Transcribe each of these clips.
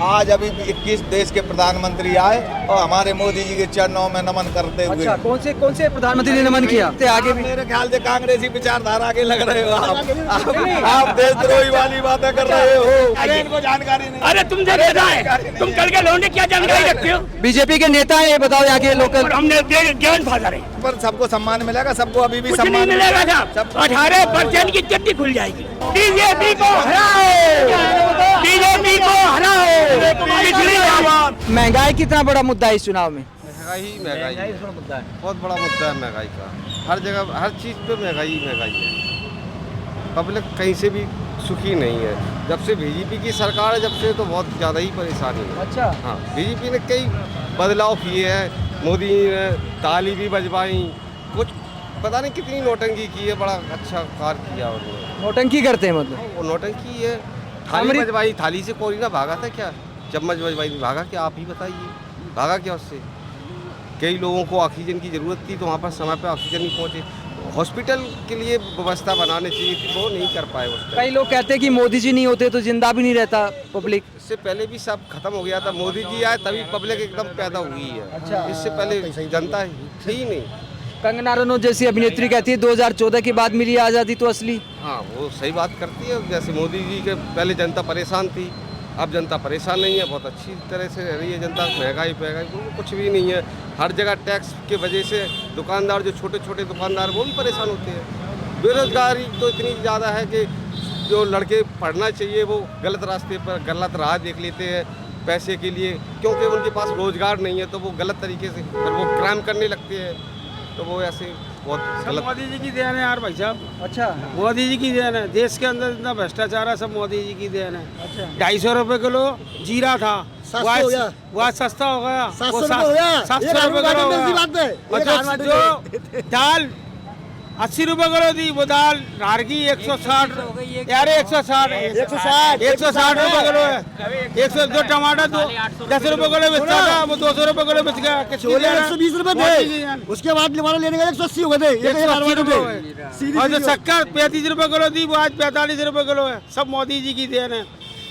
आज अभी 21 देश के प्रधानमंत्री आए और हमारे मोदी जी के चरणों में नमन करते हुए। अच्छा, कौन से प्रधानमंत्री ने नमन किया? आगे भी मेरे ख्याल से कांग्रेसी विचारधारा के लग रहे हो आप देशद्रोही वाली बातें कर रहे हो। अरे इनको जानकारी नहीं। अरे तुम तुम कल के लौंडे क्या जानकारी रखते हो? बीजेपी के नेता हैं, ये बताओ यहाँ के लोकल। हमने ज्ञान फादर है, पर सबको सम्मान मिलेगा, सबको अभी भी कुछ नहीं सम्मान मिलेगा साहब। 18% की चट्टी खुल जाएगी। बीजेपी को हराओ, बीजेपी को हराओ। महंगाई कितना बड़ा मुद्दा है इस चुनाव में? महंगाई बहुत बड़ा मुद्दा है महंगाई का। हर जगह हर चीज़ पे महंगाई है। पब्लिक कहीं से भी सुखी नहीं है। जब से बीजेपी की सरकार है, जब से तो बहुत ज़्यादा ही परेशानी है। अच्छा, हाँ, बीजेपी ने कई बदलाव किए हैं। मोदी ने ताली भी बजवाई, कुछ पता नहीं कितनी नोटंकी की है। बड़ा अच्छा कार्य किया उन्होंने। नोटंकी करते हैं मतलब? वो नोटंकी है। थाली बजवाई, थाली से कोई ना भागा था क्या? चम्मच बजवाई भागा क्या? आप ही बताइए, भागा क्या उससे? कई लोगों को ऑक्सीजन की ज़रूरत थी तो वहाँ पर समय पर ऑक्सीजन नहीं पहुँचे। हॉस्पिटल के लिए व्यवस्था बनाने चाहिए थी, वो नहीं कर पाए उस टाइम। कई लोग कहते हैं कि मोदी जी नहीं होते तो जिंदा भी नहीं रहता पब्लिक। इससे पहले भी सब खत्म हो गया था। मोदी जी आए तभी पब्लिक एकदम पैदा हुई है। अच्छा। इससे पहले जनता थी ही नहीं। कंगना रनौत जैसी अभिनेत्री कहती है 2014 के बाद मिली आज़ादी तो असली। हाँ, वो सही बात करती है। जैसे मोदी जी के पहले जनता परेशान थी, अब जनता परेशान नहीं है, बहुत अच्छी तरह से रह रही है जनता। महंगाई कुछ भी नहीं है। हर जगह टैक्स के वजह से दुकानदार, जो छोटे छोटे दुकानदार, वो भी परेशान होते हैं। बेरोजगारी तो इतनी ज़्यादा है कि जो लड़के पढ़ना चाहिए वो गलत रास्ते पर गलत राह देख लेते हैं पैसे के लिए, क्योंकि उनके पास रोजगार नहीं है तो वो गलत तरीके से फिर वो क्राइम करने लगते हैं। तो वो ऐसे बहुत गलत। मोदी जी की देन है यार भाई साहब। अच्छा, मोदी जी की देन है। देश के अंदर इतना भ्रष्टाचार है, सब मोदी जी की देन है। अच्छा। 250 रुपए किलो जीरा था, वह सस्ता हो गया। 700 रुपए किलो। जो दाल 80 रुपए किलो थी, वो दाल नार की 160 यार 160 रुपए किलो है। 100 जो टमाटर 10 रुपए किलो बेचता था, वो 200 रुपए किलो बेच गया। 120 रुपए थे, उसके बाद हमारा लेने का 180 हो गए थे। 180 रुपए। और जो शक्कर 35 रुपए किलो थी, वो आज 45 रुपए किलो है। सब मोदी जी की देन है।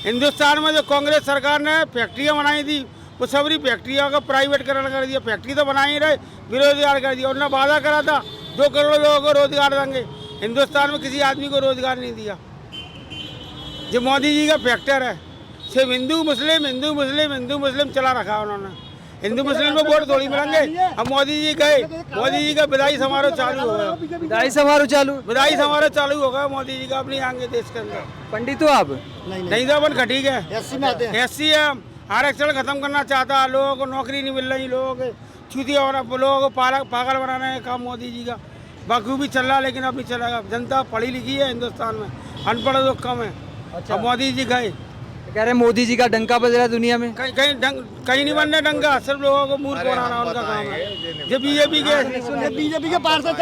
हिंदुस्तान में जो कांग्रेस सरकार ने फैक्ट्रियाँ बनाई थी, वो सबरी फैक्ट्रियों का प्राइवेटकरण कर दिया। फैक्ट्री तो बना ही रहे, बेरोजगार कर दिया। उन्होंने वादा करा था 2 करोड़ लोगों को रोजगार देंगे। हिंदुस्तान में किसी आदमी को रोजगार नहीं दिया। जो मोदी जी का फैक्टर है, सिर्फ हिंदू मुस्लिम चला रखा उन्होंने। हिंदू मुस्लिम में वोट थोड़ी मिलेंगे। अब मोदी जी गए, मोदी जी का विदाई समारोह चालू हो गया। विदाई समारोह चालू हो गया मोदी जी का अपने आएंगे देश के अंदर। पंडित हो आप? नहीं तो अपन ठीक है, एससी है। आरक्षण खत्म करना चाहता है। लोगों को नौकरी नहीं मिल रही, लोगों के छूती और लोगों को पागल बनाने का काम मोदी जी का बखूबी चल रहा है। लेकिन अब नहीं चलेगा। जनता पढ़ी लिखी है हिंदुस्तान में, अनपढ़ लोग कम है। अच्छा। अब मोदी जी गए, कह रहे मोदी जी का डंका बज रहा है दुनिया में। कहीं नहीं बनने डंका, सिर्फ लोगों को मूर्ख बनाना उनका काम है। जो बीजेपी के पार्षद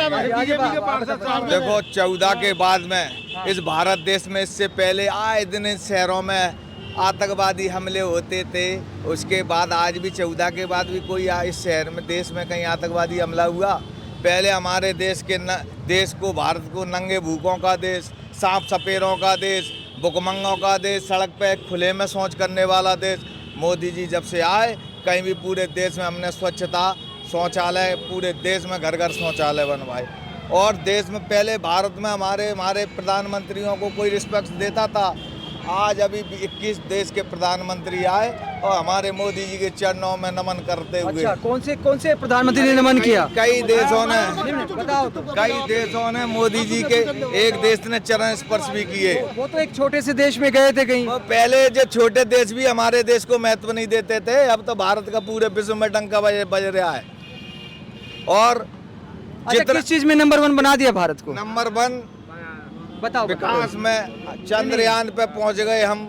देखो 14 के बाद में इस भारत देश में, इससे पहले आए दिन शहरों में आतंकवादी हमले होते थे। उसके बाद आज भी 14 के बाद भी कोई इस शहर में, देश में कहीं आतंकवादी हमला हुआ? पहले हमारे देश को, भारत को नंगे भूखों का देश, सांप सपेरों का देश, भुखमंगों का देश, सड़क पे खुले में शौच करने वाला देश। मोदी जी जब से आए, कहीं भी पूरे देश में हमने स्वच्छता, शौचालय, पूरे देश में घर घर शौचालय बनवाए। और देश में पहले भारत में हमारे प्रधानमंत्रियों को कोई रिस्पेक्ट देता था। आज अभी 21 देश के प्रधानमंत्री आए और हमारे मोदी जी के चरणों में नमन करते हुए। अच्छा, कौन से प्रधानमंत्री ने नमन किया? कई देशों ने, बताओ तो। कई देशों ने मोदी जी के, एक देश ने चरण स्पर्श भी किए। वो तो एक छोटे से देश में गए थे कहीं। वो पहले जो छोटे देश भी हमारे देश को महत्व नहीं देते थे, अब तो भारत का पूरे विश्व में डंका बज रहा है। और किस चीज में नंबर 1 बना दिया भारत को? नंबर 1 बताओ। विकास में चंद्रयान पे पहुंच गए हम।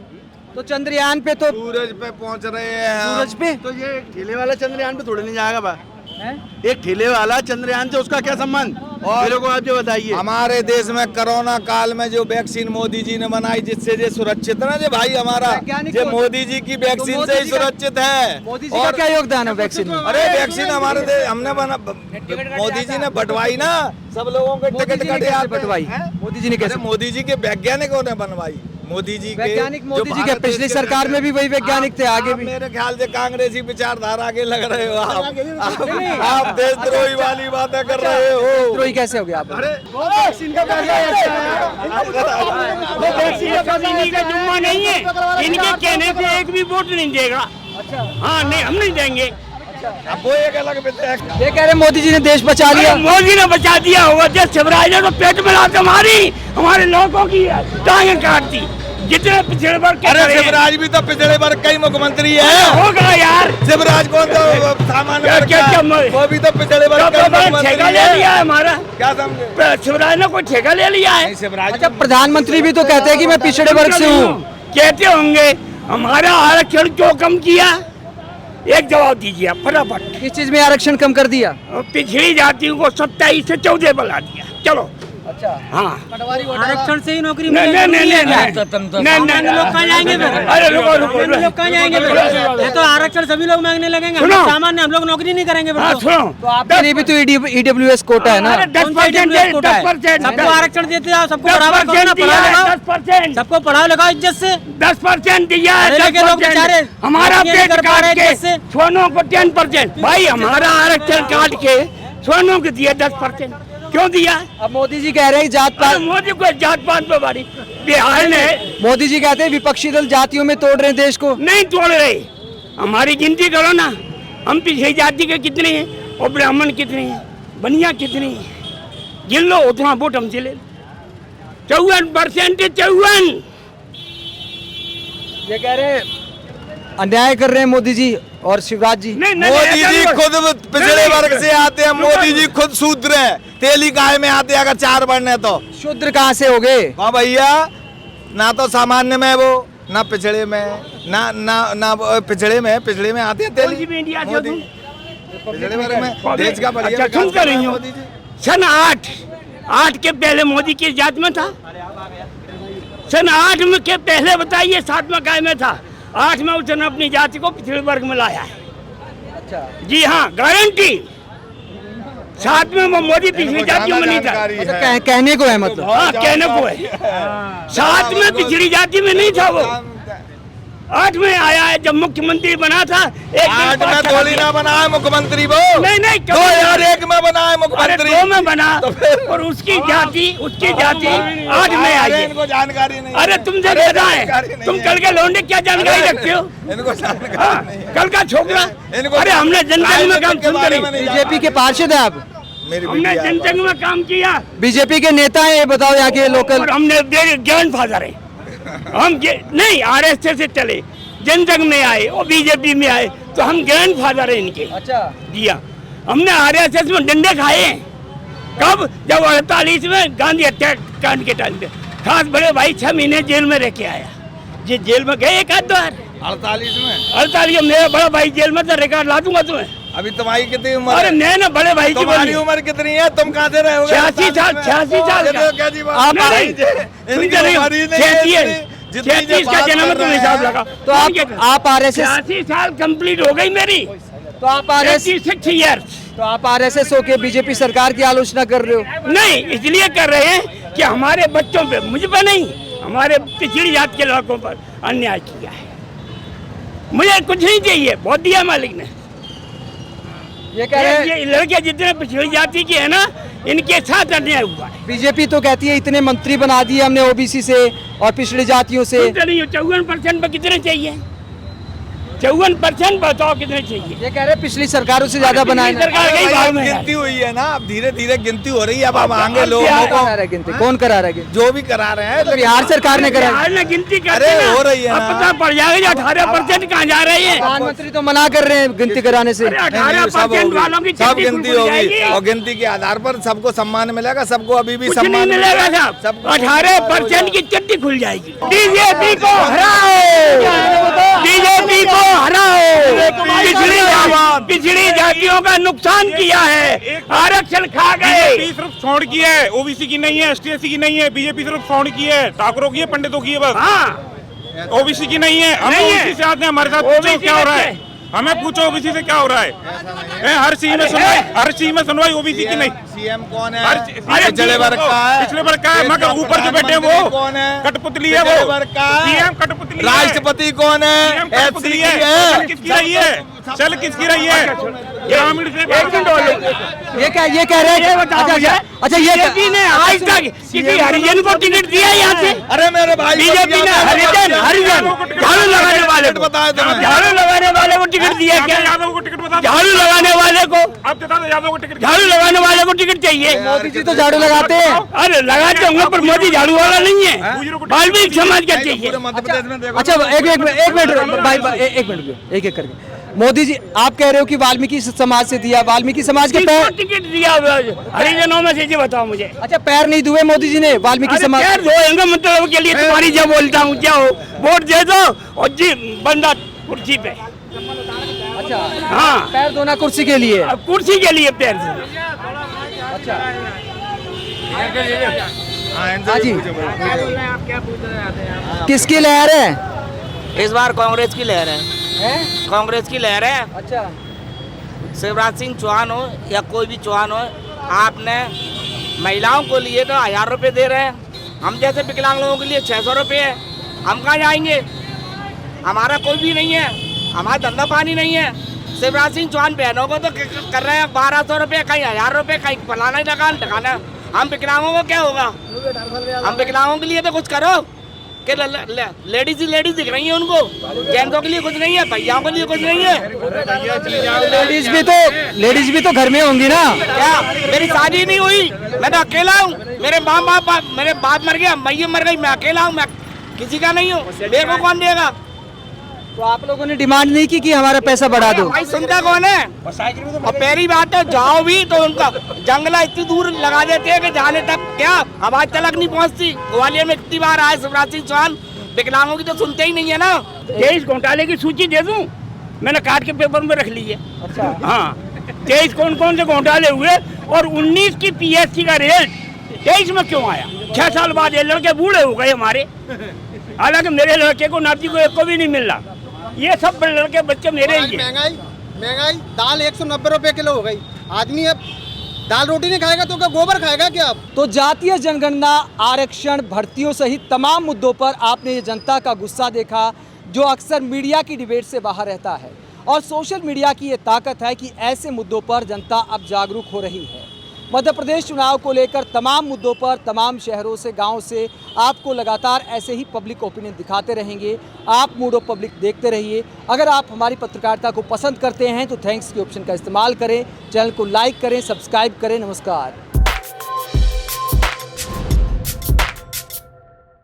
तो चंद्रयान पे तो सूरज पे पहुंच रहे हैं हम। सूरज पे तो ये ठेले वाला चंद्रयान पे थोड़े नहीं जाएगा बा। एक ठेले वाला चंद्रयान से उसका क्या संबंध? और मेरे को आप जो बताइए। हमारे देश में कोरोना काल में जो वैक्सीन मोदी जी ने बनाई, जिससे ये सुरक्षित ना, जो भाई हमारा ये मोदी जी की वैक्सीन से ही सुरक्षित है। मोदी जी का क्या योगदान है वैक्सीन में? अरे वैक्सीन हमारे देश हमने बना, मोदी जी ने बंटवाई ना सब लोगों के टिकट कटे। बंटवाई मोदी जी ने कैसे? मोदी जी के वैज्ञानिकों ने बनवाई। मोदी जी के वैज्ञानिक मोदी जो जी के भारत पिछली देश के सरकार में भी वही वैज्ञानिक थे, आगे आप भी। मेरे ख्याल से कांग्रेसी विचारधारा के लग रहे हो आप देशद्रोही वाली बातें कर रहे हो। देशद्रोही कैसे हो गया आप? इन्हीं का जुम्मा नहीं है, इनके कहने से एक भी वोट नहीं देगा। हाँ नहीं, हम नहीं देंगे। अब वो एक अलग विषय। ये कह रहे मोदी जी ने देश बचा लिया। मोदी ने बचा दिया होगा, जब शिवराज ने तो पेट में लात मारी, हमारे लोगों की टांगें काट दी। जितने पिछड़े वर्ग के अरे शिवराज भी तो पिछड़े वर्ग का ही मुख्यमंत्री है। होगा यार, शिवराज कौन तो सामान्य वर्ग क्या- क्या- का, वो भी तो पिछड़े वर्ग का ही मुख्यमंत्री ठेका ले लिया है हमारा। क्या समझे? शिवराज ने कोई ठेका ले लिया है? शिवराज अच्छा, प्रधानमंत्री भी तो कहते हैं कि मैं पिछड़े वर्ग से हूँ। कहते होंगे, हमारा आरक्षण क्यों कम किया? एक जवाब दीजिए आप फटाफट। किस चीज में आरक्षण कम कर दिया? पिछड़ी जातियों को 27 से 14 बना दिया। चलो अच्छा, हाँ, आरक्षण से ही नौकरी नहीं नहीं नहीं नहीं लोग कहाँ जाएंगे फिर? अरे रुको रुको लोग कहाँ जाएंगे फिर? ये तो आरक्षण सभी लोग मांगने लगेंगे, हम सुनो। लोग सामान्य, हम लोग नौकरी नहीं करेंगे फिर हाँ तो। सुनो, तो आपके लिए भी तो EWS कोटा है ना? अरे 10% कोटा है। 10%, सबको आरक्षण देते हैं, सबको बढ़ावा दो ना, पढ़ाओ लिखाओ, 10%, सबको पढ़ाओ लिखाओ इज्जत से। 10% दिया है। पढ़े लिखे लोग 10%, बेचारे हमारा नौकरियां नहीं पेट कर पा रहे काट के जैसे। सोनों को 10%, भाई हमारा आरक्षण काट के सोनों को दिया 10%। क्यों दिया? अब मोदी जी कह रहे हैं जात अरे पात, मोदी को जात पात पे बारी। बिहार ने मोदी जी कहते हैं विपक्षी दल जातियों में तोड़ रहे हैं देश को। नहीं तोड़ रहे, हमारी गिनती करो ना, हम पिछड़ी जाति के कितने हैं और ब्राह्मण कितने हैं, बनिया कितने हैं, गिन लो, उतना वोट हमसे ले लो। 54%, 54। ये कह रहे हैं अन्याय कर रहे हैं मोदी जी और शिवराज जी। नहीं नहीं, मोदी ऐसा जी नहीं। खुद पिछड़े नहीं, वर्ग से आते हैं। मोदी जी खुद शूद्र हैं, तेली गाय में आते हैं अगर 4 बढ़ने तो। शूद्र कहाँ से हो गए? हाँ भैया, ना तो सामान्य में वो, ना पिछड़े में, ना पिछड़े में आते हैं कौन सी तेली। भी इंडिया से मोदी तुम? पिछड़े वर्ग में देश का बढ़िया अच्छा, विकास सुन कर कर रहे रही हैं हूँ। मोदी जी। सन 8 के पहले मोदी किस जात में था? सन 8 में के पहले बताइए, 7 में काय में था? 8 में उसने अपनी जाति को पिछड़े वर्ग में लाया है। अच्छा, जी हाँ, गारंटी। 7 में वो मोदी पिछड़ी जातियों में नहीं था। मतलब कहने को है मतलब। हाँ, कहने को है। 7 में पिछड़ी जाति में नहीं था वो, 8 में आया है जब मुख्यमंत्री बना था। 8 में थोड़ी ना बना है मुख्यमंत्री वो। नहीं नहीं, 2001 में बना है अरे मुख्यमंत्री। 2 में बना, तो फिर- और उसकी जाति 8 में आई है। इनको जानकारी नहीं। अरे तुमसे अरे कहना जानकारी है, नहीं तुम है। कल के लौंडे क्या जानकारी रखते हो? इनको हाँ, जानकारी नहीं है। कल का छोकरा। इनको अरे हमने जनसंघ में काम के बारे में सुनते नहीं बीजेपी के पार्षद है आप? मेरी हमने बिटिया है। जनसंघ में काम किया बीजेपी के नेता हैं, ये बताओ यहाँ के लोकल। और हमने ग्रैंड फादर है हम। नहीं, RSS से चले, जनसंघ में आए और बीजेपी में आए, तो हम ग्रैंड फादर है इनके। अच्छा, दिया हमने RSS में डंडे खाए हैं। कब? जब 48 में गांधी हत्याकांड के टाइम पे। खास बड़े भाई 6 महीने जेल में रह के आया। ये जेल में गए एक आध बार। 48 में 48 में मेरा बड़ा भाई जेल में था, रिकॉर्ड ला दूंगा तुम्हें। अभी तुम्हारी कितनी उम्र अरे है? मैं ना बड़े भाई की तुम्हारी बोली। उम्र कितनी है? तुम कहाँ से रहे हो? 86 साल, 86 साल का। क्या जी बात? आप नहीं, नहीं, इनकी सुनते नहीं हो। उम्र ही नहीं है 36 इतनी, जितनी 36 जो का बात जन्म कर तुम रहे हिसाब हैं। लगा। तो आप RSS 86 साल कंप्लीट हो गई मेरी। तो आप RSS 86 ईयर्स। तो आप RSS होके बीजेपी सरकार की आलोचना कर रहे हो? नहीं, इसलिए कर रहे हैं कि हमारे बच्चों पे, मुझ पर नहीं, हमारे पिछड़ी जात के लड़कों पर अन्याय किया है। मुझे कुछ नहीं चाहिए, बहुत दिया मालिक ने। ये कह रहे हैं ये लड़के जितने पिछड़ी जाति के हैं ना, इनके साथ अन्याय हुआ है। बीजेपी तो कहती है इतने मंत्री बना दिए हमने OBC से और पिछड़ी जातियों से। 54% पर कितने चाहिए? 54% बताओ कितने चाहिए? ये कह रहे हैं पिछली सरकारों से ज्यादा बनाए ना। सरकार अरे कई भाई, भाग अब में है। गिनती हुई है ना, अब धीरे धीरे गिनती हो रही है। अब आएंगे अब लोगों बिहार को, करा रहा है गिनती? कौन करा रहा है गिनती? जो भी करा रहे हैं। तो बिहार सरकार ने करा बिहार ने गिनती कर अरे हो रही है अब ना। पता पड़ जाएगा 18% कहाँ जा रहे हैं। प्रधानमंत्री तो मना कर रहे हैं गिनती कराने से। अरे नहीं, 18% वालों की सब चड्डी गिनती खुल होगी जाएगी। और गिनती के आधार पर सबको सम्मान मिलेगा। सबको अभी भी कुछ नहीं सम्मान मिलेगा साहब, सबको 18% की चड्डी खुल जाएगी। बीजेपी को हराओ, बीजेपी को हराओ। पिछड़ी जातियों का नुकसान किया है, आरक्षण खा गए। बीजेपी सिर्फ छौड़ की है, ओबीसी की नहीं है, ST/SC की नहीं है। बीजेपी सिर्फ छौड़ की है, ठाकुरों की है, पंडितों की है बस। हाँ, ओबीसी की नहीं है। हम नहीं है। ओबीसी से आते हैं, हमारे साथ पूछो क्या हो रहा है। हमें पूछो ओबीसी से क्या हो रहा है? हर चीज में सुनवाई ओबीसी की नहीं। सीएम कौन है? अरे पिछले वर्ग का है, पिछले वर्ग का है, मगर ऊपर जो बैठे हैं वो कौन है? कठपुतली है वो। सीएम कठपुतली है। राष्ट्रपति कौन है? सीएम कठपुतली है। चल किसकी रही है? चल किसकी रही है? ग्रामीण से ये कह रहे हैं अच्छा ये बीजेपी ने आज तक किसी हरिजन को टिकट दिया है यहाँ से? अरे मेरे भाई, बीजेपी ने हरिजन झाड़ू लगाने वाले को बताया तुम्हें? झाड़ू लगाने वाले को टिकट दिया क्या? यादव को टिकट बता। झाड़ू लगाने वाले को आप बता दो, यादव को टिकट। झाड़ू लगाने वाले को टिकट चाहिए। मोदी जी तो झाड़ू लगाते हैं। अरे लगाते होंगे पर मोदी झाड़ू वाला नहीं है। वाल्मीकि समाज का चाहिए। पूरे मध्य प्रदेश में देखो। अच्छा एक मिनट एक करके मोदी जी आप कह रहे हो कि वाल्मीकि समाज से दिया, वाल्मीकि समाज के किसको पैर, टिकट दिया हरिजनों में से? जी बताओ मुझे। अच्छा पैर नहीं धुए मोदी जी ने वाल्मीकि अरे समाज? पैर धोएंगे मतलब के लिए तुम्हारी जब बोलता हूँ क्या हो, वोट दे दो और जी बंदा कुर्सी पे। अच्छा हाँ पैर धोना कुर्सी के लिए? अब कुर्सी के लिए पैर धो। हाँ जी किसकी लहर है? इस बार कांग्रेस की लहर है, कांग्रेस की लहर है। अच्छा शिवराज सिंह चौहान हो या कोई भी चौहान हो, आपने महिलाओं को लिए तो 1000 रुपये दे रहे हैं, हम जैसे विकलांग लोगों के लिए 600 रुपये है। हम कहाँ जाएंगे? हमारा कोई भी नहीं है, हमारा धंधा पानी नहीं है। शिवराज सिंह चौहान बहनों को तो कर रहे हैं 1200 रुपये, कहीं 1000 रुपये, कहीं फलाना लगान ठिकाना। हम विकलांगों को क्या होगा? हम विकलांगों के लिए तो कुछ करो कि लेडीज ही लेडीज दिख रही है उनको, जेंट्सों के लिए कुछ नहीं है, भैयाओं के लिए कुछ नहीं है। लेडीज भी तो घर में होंगी ना? क्या मेरी शादी नहीं हुई? मैं तो अकेला हूँ, मेरे मेरे बाप मर गया, मैं मर गई, मैं अकेला हूँ, मैं किसी का नहीं हूँ, मेरे को कौन देगा? तो आप लोगों ने डिमांड नहीं की कि हमारा पैसा बढ़ा दो? भाई सुनता कौन है? और पहली बात है जाओ भी तो उनका जंगला इतनी दूर लगा देते हैं कि जाने तक क्या आवाज तलक नहीं पहुंचती। ग्वालियर में कितनी बार आए शिवराज सिंह चौहान, विकलांगों की तो सुनते ही नहीं है ना। 23 घोटाले की सूची दे दूं? मैंने काट के पेपर में रख ली है। अच्छा हाँ 23 कौन कौन से घोटाले हुए और 19 की पीएससी का रिजल्ट 23 में क्यों आया? 6 साल बाद ये लड़के बूढ़े हो गए हमारे, हालांकि मेरे लड़के को नाती को एक को भी नहीं मिल रहा। ये सब लड़के बच्चे मेरे ही हैं। महंगाई दाल 190 रुपए किलो हो गई। आदमी अब दाल रोटी नहीं खाएगा तो क्या गोबर खाएगा क्या? अब तो जातीय जनगणना, आरक्षण, भर्तियों सहित तमाम मुद्दों पर आपने ये जनता का गुस्सा देखा जो अक्सर मीडिया की डिबेट से बाहर रहता है। और सोशल मीडिया की ये ताकत है कि ऐसे मुद्दों पर जनता अब जागरूक हो रही है। मध्य प्रदेश चुनाव को लेकर तमाम मुद्दों पर तमाम शहरों से, गांव से आपको लगातार ऐसे ही पब्लिक ओपिनियन दिखाते रहेंगे। आप मूड ऑफ पब्लिक देखते रहिए। अगर आप हमारी पत्रकारिता को पसंद करते हैं तो थैंक्स के ऑप्शन का इस्तेमाल करें, चैनल को लाइक करें, सब्सक्राइब करें। नमस्कार।